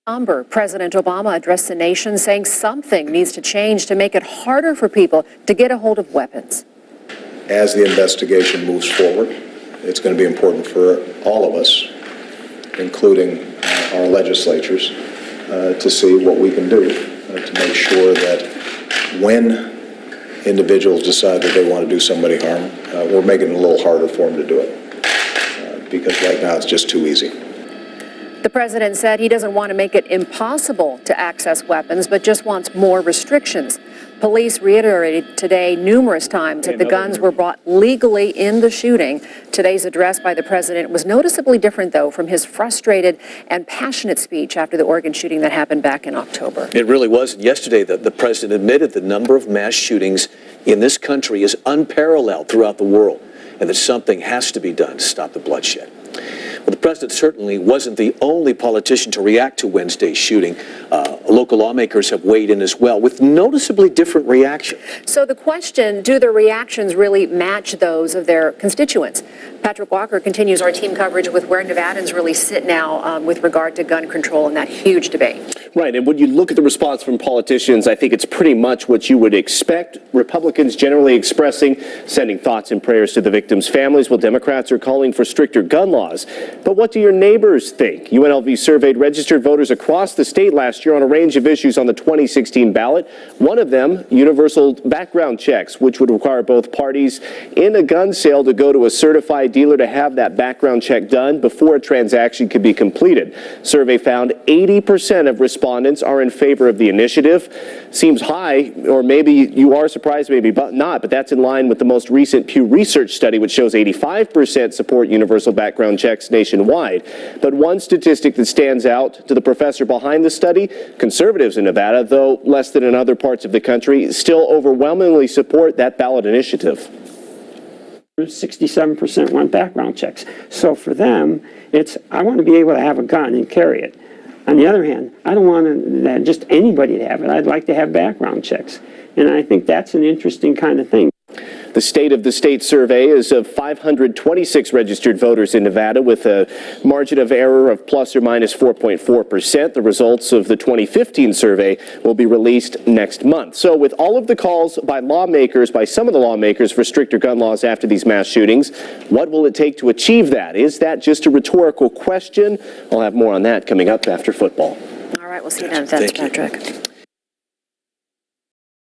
President Obama addressed the nation saying something needs to change to make it harder for people to get a hold of weapons. As the investigation moves forward, it's going to be important for all of us, including our legislatures, to see what we can do to make sure that when individuals decide that they want to do somebody harm, we're making it a little harder for them to do it, because right now it's just too easy. The president said he doesn't want to make it impossible to access weapons, but just wants more restrictions. Police reiterated today numerous times that the guns were brought legally in the shooting. Today's address by the president was noticeably different, though, from his frustrated and passionate speech after the Oregon shooting that happened back in October. It really was. Yesterday, the president admitted the number of mass shootings in this country is unparalleled throughout the world, and that something has to be done to stop the bloodshed. Well, the president certainly wasn't the only politician to react to Wednesday's shooting. Local lawmakers have weighed in as well with noticeably different reactions. So the question, do their reactions really match those of their constituents? Patrick Walker continues our team coverage with where Nevadans really sit now with regard to gun control in that huge debate. Right, and when you look at the response from politicians, I think it's pretty much what you would expect. Republicans generally expressing, sending thoughts and prayers to the victims' families, while Democrats are calling for stricter gun laws. But what do your neighbors think? UNLV surveyed registered voters across the state last year on a range of issues on the 2016 ballot. One of them, universal background checks, which would require both parties in a gun sale to go to a certified dealer to have that background check done before a transaction could be completed. Survey found 80% of respondents are in favor of the initiative. Seems high, or maybe you are surprised, maybe not, but that's in line with the most recent Pew Research study, which shows 85% support universal background checks nationwide. But one statistic that stands out to the professor behind the study, conservatives in Nevada, though less than in other parts of the country, still overwhelmingly support that ballot initiative. 67% want background checks. So for them, it's, I want to be able to have a gun and carry it. On the other hand, I don't want just anybody to have it. I'd like to have background checks. And I think that's an interesting kind of thing. The State of the State survey is of 526 registered voters in Nevada with a margin of error of plus or minus 4.4%. The results of the 2015 survey will be released next month. So with all of the calls by lawmakers, by some of the lawmakers for stricter gun laws after these mass shootings, what will it take to achieve that? Is that just a rhetorical question? I'll have more on that coming up after football. All right, we'll see you then. Thanks, Patrick.